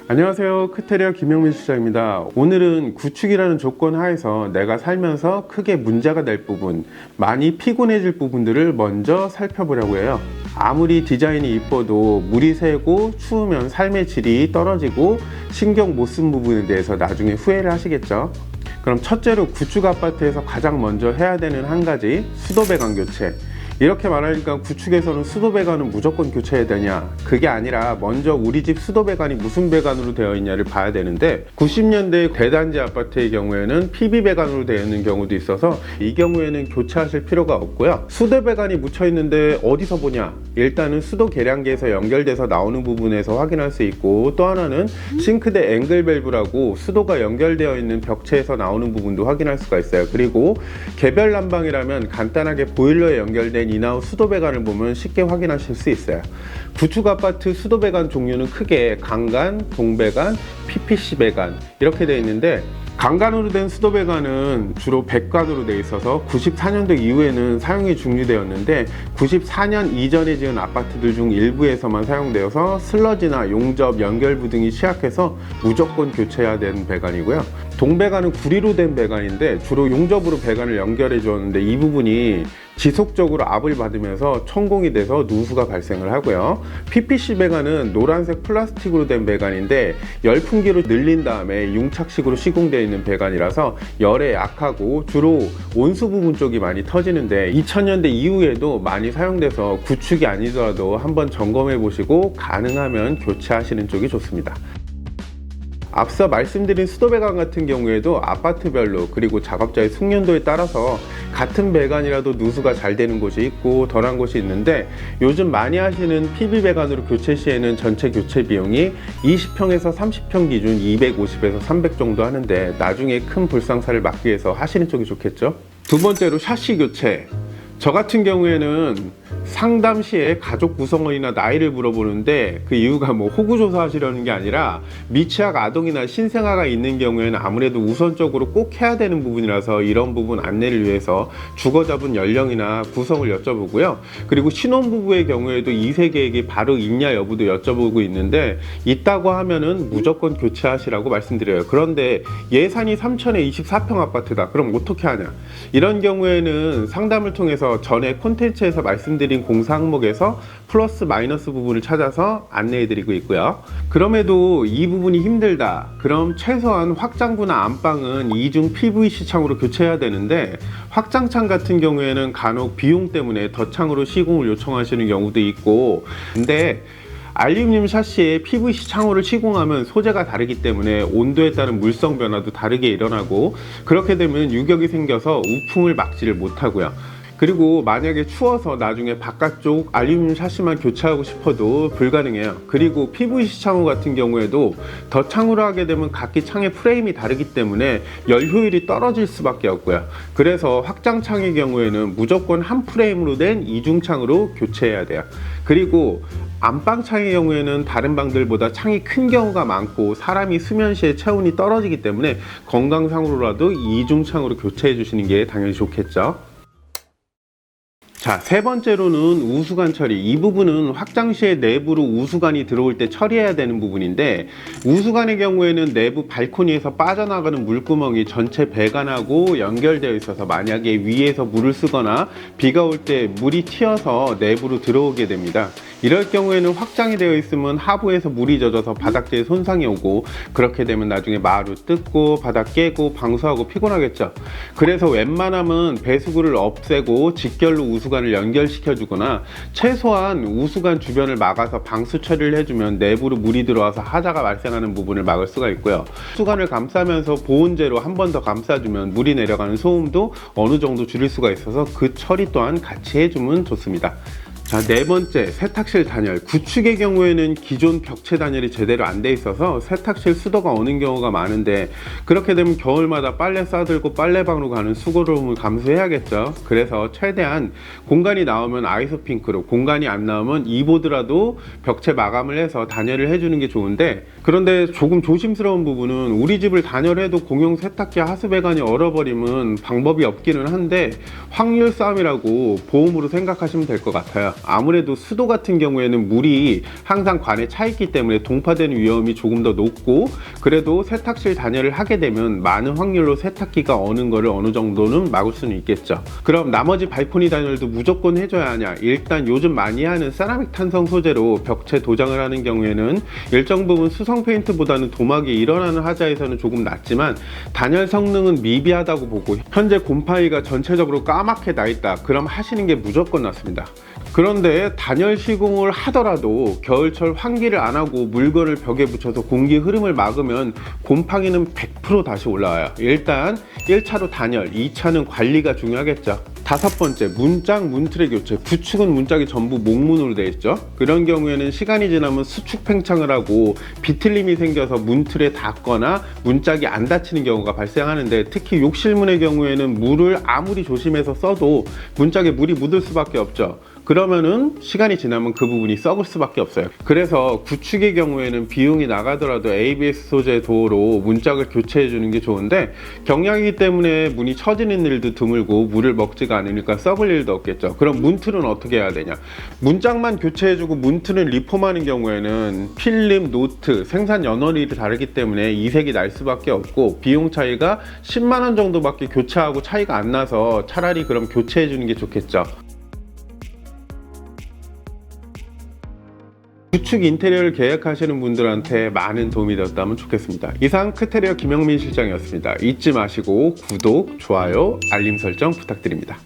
안녕하세요. 크테리아 김영민 실장입니다. 오늘은 구축이라는 조건 하에서 내가 살면서 크게 문제가 될 부분, 많이 피곤해질 부분들을 먼저 살펴보려고 해요. 아무리 디자인이 이뻐도 물이 새고 추우면 삶의 질이 떨어지고 신경 못 쓴 부분에 대해서 나중에 후회를 하시겠죠. 그럼 첫째로 구축 아파트에서 가장 먼저 해야 되는 한 가지, 수도 배관 교체. 이렇게 말하니까 구축에서는 수도 배관은 무조건 교체해야 되냐? 그게 아니라 먼저 우리 집 수도 배관이 무슨 배관으로 되어 있냐를 봐야 되는데, 90년대 대단지 아파트의 경우에는 PB 배관으로 되어 있는 경우도 있어서 이 경우에는 교체하실 필요가 없고요. 수도 배관이 묻혀 있는데 어디서 보냐? 일단은 수도 계량기에서 연결돼서 나오는 부분에서 확인할 수 있고, 또 하나는 싱크대 앵글 밸브라고 수도가 연결되어 있는 벽체에서 나오는 부분도 확인할 수가 있어요. 그리고 개별 난방이라면 간단하게 보일러에 연결된 인아웃 수도 배관을 보면 쉽게 확인하실 수 있어요. 구축 아파트 수도 배관 종류는 크게 강간, 동배관, PPC 배관 이렇게 되어 있는데, 강간으로 된 수도 배관은 주로 백관으로 되어 있어서 94년도 이후에는 사용이 중지되었는데, 94년 이전에 지은 아파트들 중 일부에서만 사용되어서 슬러지나 용접, 연결부 등이 취약해서 무조건 교체해야 되는 배관이고요. 동배관은 구리로 된 배관인데 주로 용접으로 배관을 연결해 주었는데, 이 부분이 지속적으로 압을 받으면서 천공이 돼서 누수가 발생을 하고요. PPC 배관은 노란색 플라스틱으로 된 배관인데 열풍기로 늘린 다음에 융착식으로 시공되어 있는 배관이라서 열에 약하고 주로 온수 부분 쪽이 많이 터지는데, 2000년대 이후에도 많이 사용돼서 구축이 아니더라도 한번 점검해 보시고 가능하면 교체하시는 쪽이 좋습니다. 앞서 말씀드린 수도 배관 같은 경우에도 아파트별로 그리고 작업자의 숙련도에 따라서 같은 배관이라도 누수가 잘 되는 곳이 있고 덜한 곳이 있는데, 요즘 많이 하시는 PB 배관으로 교체 시에는 전체 교체 비용이 20평에서 30평 기준 250에서 300 정도 하는데, 나중에 큰 불상사를 막기 위해서 하시는 쪽이 좋겠죠. 두 번째로 샤시 교체. 저 같은 경우에는 상담 시에 가족 구성원이나 나이를 물어보는데, 그 이유가 뭐 호구조사 하시려는 게 아니라 미취학 아동이나 신생아가 있는 경우에는 아무래도 우선적으로 꼭 해야 되는 부분이라서 이런 부분 안내를 위해서 주거 잡은 연령이나 구성을 여쭤보고요. 그리고 신혼부부의 경우에도 2세 계획이 바로 있냐 여부도 여쭤보고 있는데, 있다고 하면은 무조건 교체하시라고 말씀드려요. 그런데 예산이 3천에 24평 아파트다. 그럼 어떻게 하냐? 이런 경우에는 상담을 통해서 전에 콘텐츠에서 말씀드린 공사 항목에서 플러스 마이너스 부분을 찾아서 안내해 드리고 있고요. 그럼에도 이 부분이 힘들다, 그럼 최소한 확장구나 안방은 이중 PVC 창으로 교체해야 되는데, 확장창 같은 경우에는 간혹 비용 때문에 덧창으로 시공을 요청하시는 경우도 있고, 근데 알루미늄 샤시에 PVC 창호를 시공하면 소재가 다르기 때문에 온도에 따른 물성 변화도 다르게 일어나고, 그렇게 되면 유격이 생겨서 우풍을 막지를 못하고요. 그리고 만약에 추워서 나중에 바깥쪽 알루미늄 샤시만 교체하고 싶어도 불가능해요. 그리고 PVC 창호 같은 경우에도 덧창으로 하게 되면 각기 창의 프레임이 다르기 때문에 열 효율이 떨어질 수밖에 없고요. 그래서 확장창의 경우에는 무조건 한 프레임으로 된 이중창으로 교체해야 돼요. 그리고 안방창의 경우에는 다른 방들보다 창이 큰 경우가 많고 사람이 수면 시에 체온이 떨어지기 때문에 건강상으로라도 이중창으로 교체해 주시는 게 당연히 좋겠죠. 자, 세 번째로는 우수관 처리. 이 부분은 확장 시에 내부로 우수관이 들어올 때 처리해야 되는 부분인데, 우수관의 경우에는 내부 발코니에서 빠져나가는 물구멍이 전체 배관하고 연결되어 있어서 만약에 위에서 물을 쓰거나 비가 올 때 물이 튀어서 내부로 들어오게 됩니다. 이럴 경우에는 확장이 되어 있으면 하부에서 물이 젖어서 바닥재에 손상이 오고, 그렇게 되면 나중에 마루 뜯고 바닥 깨고 방수하고 피곤하겠죠. 그래서 웬만하면 배수구를 없애고 직결로 우수관을 연결시켜 주거나, 최소한 우수관 주변을 막아서 방수 처리를 해주면 내부로 물이 들어와서 하자가 발생하는 부분을 막을 수가 있고요. 우수관을 감싸면서 보온재로 한 번 더 감싸주면 물이 내려가는 소음도 어느 정도 줄일 수가 있어서 그 처리 또한 같이 해주면 좋습니다. 자, 네 번째, 세탁실 단열. 구축의 경우에는 기존 벽체 단열이 제대로 안 돼 있어서 세탁실 수도가 오는 경우가 많은데, 그렇게 되면 겨울마다 빨래 싸들고 빨래방으로 가는 수고로움을 감수해야겠죠. 그래서 최대한 공간이 나오면 아이소핑크로, 공간이 안 나오면 이보드라도 벽체 마감을 해서 단열을 해주는 게 좋은데, 그런데 조금 조심스러운 부분은 우리 집을 단열해도 공용 세탁기 하수배관이 얼어버리면 방법이 없기는 한데, 확률 싸움이라고 보험으로 생각하시면 될 것 같아요. 아무래도 수도 같은 경우에는 물이 항상 관에 차 있기 때문에 동파되는 위험이 조금 더 높고, 그래도 세탁실 단열을 하게 되면 많은 확률로 세탁기가 어는 거를 어느 정도는 막을 수는 있겠죠. 그럼 나머지 발코니 단열도 무조건 해줘야 하냐? 일단 요즘 많이 하는 세라믹 탄성 소재로 벽체 도장을 하는 경우에는 일정 부분 수성 페인트보다는 도막이 일어나는 하자에서는 조금 낫지만 단열 성능은 미비하다고 보고, 현재 곰팡이가 전체적으로 까맣게 나 있다, 그럼 하시는 게 무조건 낫습니다. 그런데 단열 시공을 하더라도 겨울철 환기를 안 하고 물건을 벽에 붙여서 공기 흐름을 막으면 곰팡이는 100% 다시 올라와요. 일단 1차로 단열, 2차는 관리가 중요하겠죠. 다섯 번째, 문짝, 문틀의 교체. 구축은 문짝이 전부 목문으로 되어 있죠. 그런 경우에는 시간이 지나면 수축 팽창을 하고 비틀림이 생겨서 문틀에 닿거나 문짝이 안 닫히는 경우가 발생하는데, 특히 욕실문의 경우에는 물을 아무리 조심해서 써도 문짝에 물이 묻을 수밖에 없죠. 그러면은 시간이 지나면 그 부분이 썩을 수밖에 없어요. 그래서 구축의 경우에는 비용이 나가더라도 ABS 소재 도어로 문짝을 교체해 주는 게 좋은데, 경량이기 때문에 문이 처지는 일도 드물고 물을 먹지가 않으니까 썩을 일도 없겠죠. 그럼 문틀은 어떻게 해야 되냐? 문짝만 교체해 주고 문틀은 리폼하는 경우에는 필름, 노트, 생산 연월일이 다르기 때문에 이색이 날 수밖에 없고, 비용 차이가 10만 원 정도밖에 교체하고 차이가 안 나서 차라리 그럼 교체해 주는 게 좋겠죠. 구축 인테리어를 계획하시는 분들한테 많은 도움이 되었다면 좋겠습니다. 이상 크테리어 김영민 실장이었습니다. 잊지 마시고 구독, 좋아요, 알림 설정 부탁드립니다.